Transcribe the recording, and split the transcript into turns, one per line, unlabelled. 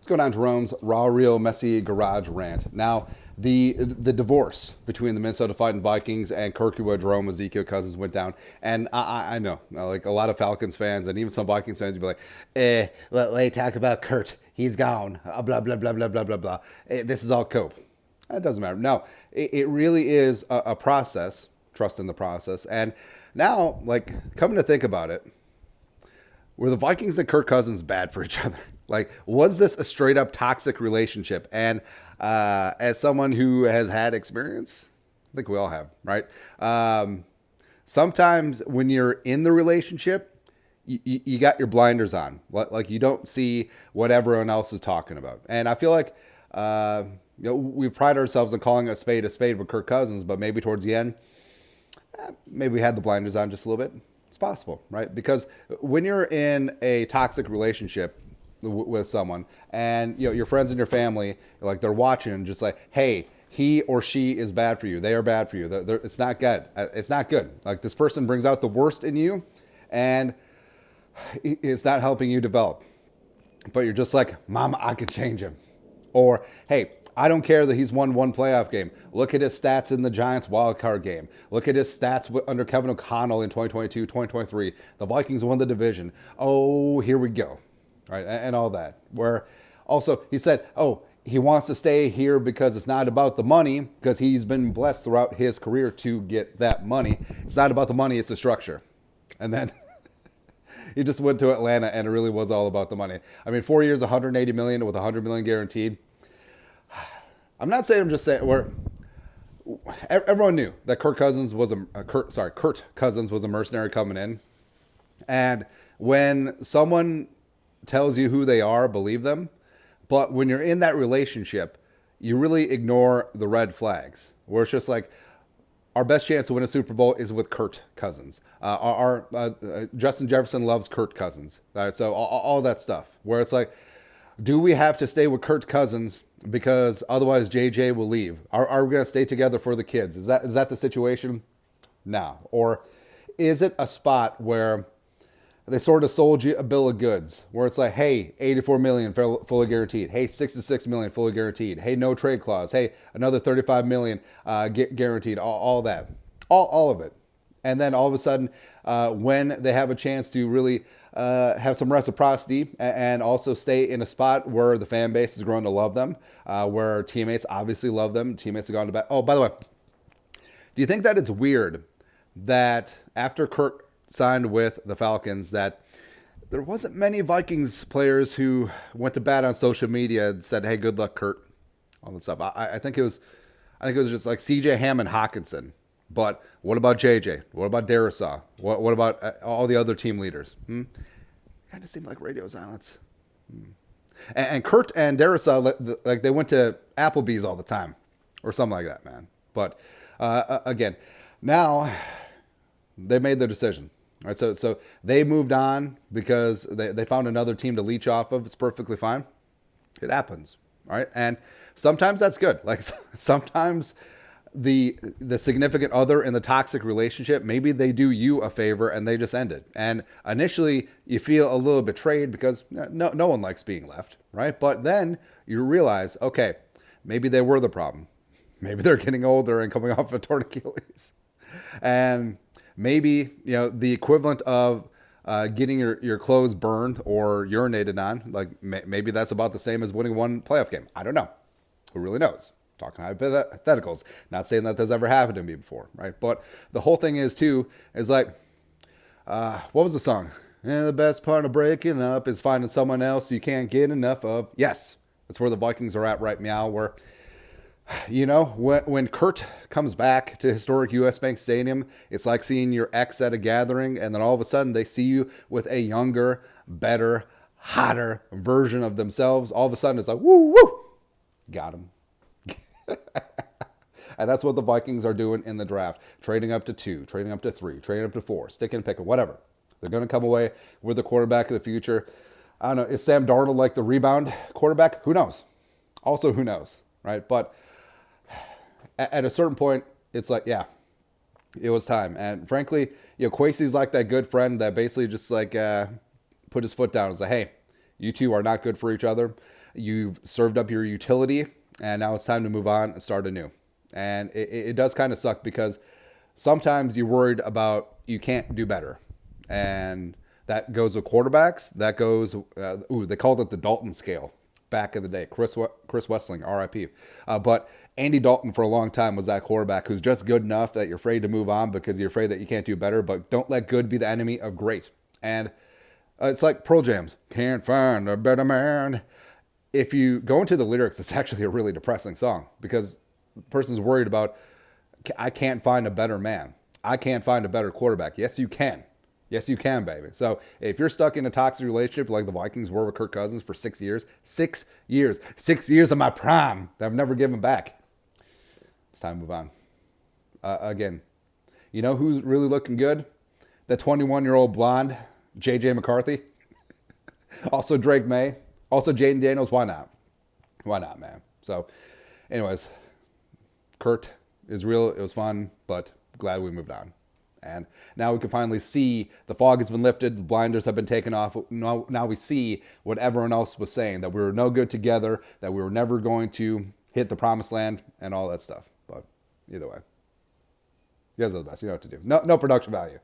Let's go down to Jerome's Raw Real Messy Garage Rant. Now, the divorce between the Minnesota Vikings and Kirkwood, Jerome, Ezekiel Cousins went down. And I know, like a lot of Falcons fans and even some Vikings fans would be like, let talk about Kurt. He's gone. Blah, blah, blah, blah, blah, blah, blah. This is all cope. It doesn't matter. No, it really is a process. Trust in the process. And now, like, coming to think about it, were the Vikings and Kirk Cousins bad for each other? Like, was this a straight up toxic relationship? And as someone who has had experience, I think we all have, right? Sometimes when you're in the relationship, you got your blinders on. Like, you don't see what everyone else is talking about. And I feel like, we pride ourselves on calling a spade with Kirk Cousins, but maybe towards the end, maybe we had the blinders on just a little bit. It's possible, right? Because when you're in a toxic relationship with someone and your friends and your family, like, they're watching and just like, hey, he or she is bad for you. They are bad for you. It's not good. It's not good. Like, this person brings out the worst in you and it's not helping you develop. But you're just like, Mama, I could change him. Or, hey, I don't care that he's won one playoff game. Look at his stats in the Giants wildcard game. Look at his stats under Kevin O'Connell in 2022, 2023. The Vikings won the division. Oh, here we go. Right, and all that. Where also he said, he wants to stay here because it's not about the money, because he's been blessed throughout his career to get that money. It's not about the money, it's the structure. And then he just went to Atlanta and it really was all about the money. I mean, 4 years, $180 million with $100 million guaranteed. I'm not saying, I'm just saying everyone knew that Kurt Cousins was a mercenary coming in. And when someone tells you who they are, believe them. But when you're in that relationship, you really ignore the red flags. Where it's just like, our best chance to win a Super Bowl is with Kirk Cousins. Justin Jefferson loves Kirk Cousins. Right? So all that stuff. Where it's like, do we have to stay with Kirk Cousins because otherwise JJ will leave? Are we going to stay together for the kids? Is that the situation? No. Or is it a spot where they sort of sold you a bill of goods where it's like, hey, $84 million fully guaranteed. Hey, $66 million fully guaranteed. Hey, no trade clause. Hey, another $35 million guaranteed. All that. All of it. And then all of a sudden, when they have a chance to really have some reciprocity and also stay in a spot where the fan base is growing to love them, where teammates obviously love them. Teammates have gone to bat. Oh, by the way, do you think that it's weird that after Kirk signed with the Falcons that there wasn't many Vikings players who went to bat on social media and said, hey, good luck, Kurt, all that stuff? I think it was just like CJ Ham and Hawkinson. But what about JJ? What about Darisaw? What about all the other team leaders? Kind of seemed like radio silence. And Kurt and Darisaw, like, they went to Applebee's all the time or something like that, man. But again, now they made their decision. All right, so they moved on because they found another team to leech off of. It's perfectly fine. It happens, all right? And sometimes that's good. Like, sometimes the significant other in the toxic relationship, maybe they do you a favor and they just end it. And initially you feel a little betrayed because no one likes being left, right? But then you realize, okay, maybe they were the problem. Maybe they're getting older and coming off a torn Achilles. And maybe, the equivalent of getting your clothes burned or urinated on, like, maybe that's about the same as winning one playoff game. I don't know. Who really knows? Talking hypotheticals. Not saying that that's ever happened to me before, right? But the whole thing is like, what was the song? The best part of breaking up is finding someone else you can't get enough of. Yes, that's where the Vikings are at right now, where, when Kurt comes back to historic US Bank Stadium, it's like seeing your ex at a gathering, and then all of a sudden they see you with a younger, better, hotter version of themselves. All of a sudden it's like, woo, woo, got him. And that's what the Vikings are doing in the draft. Trading up to 2, trading up to 3, trading up to 4, sticking and picking, whatever. They're going to come away with the quarterback of the future. I don't know. Is Sam Darnold like the rebound quarterback? Who knows? Also, who knows, right? But at a certain point, it's like, yeah, it was time. And frankly, Kwesi's like that good friend that basically just like put his foot down and was like, hey, You two are not good for each other. You've served up your utility, and now it's time to move on and start anew. And it does kind of suck because sometimes you're worried about you can't do better. And that goes with quarterbacks. That goes, they called it the Dalton scale back in the day. Chris Wessling, RIP. But Andy Dalton for a long time was that quarterback who's just good enough that you're afraid to move on because you're afraid that you can't do better, but don't let good be the enemy of great. And it's like Pearl Jam's, can't find a better man. If you go into the lyrics, it's actually a really depressing song because the person's worried about, I can't find a better man. I can't find a better quarterback. Yes, you can. Yes, you can, baby. So if you're stuck in a toxic relationship like the Vikings were with Kirk Cousins for 6 years, 6 years, 6 years of my prime that I've never given back, it's time to move on. Again, you know who's really looking good? The 21-year-old blonde, J.J. McCarthy. Also Drake May. Also Jaden Daniels. Why not? Why not, man? So anyways, Kurt is real. It was fun, but glad we moved on. And now we can finally see the fog has been lifted. The blinders have been taken off. Now we see what everyone else was saying, that we were no good together, that we were never going to hit the promised land and all that stuff. But either way, you guys are the best. You know what to do. No production value.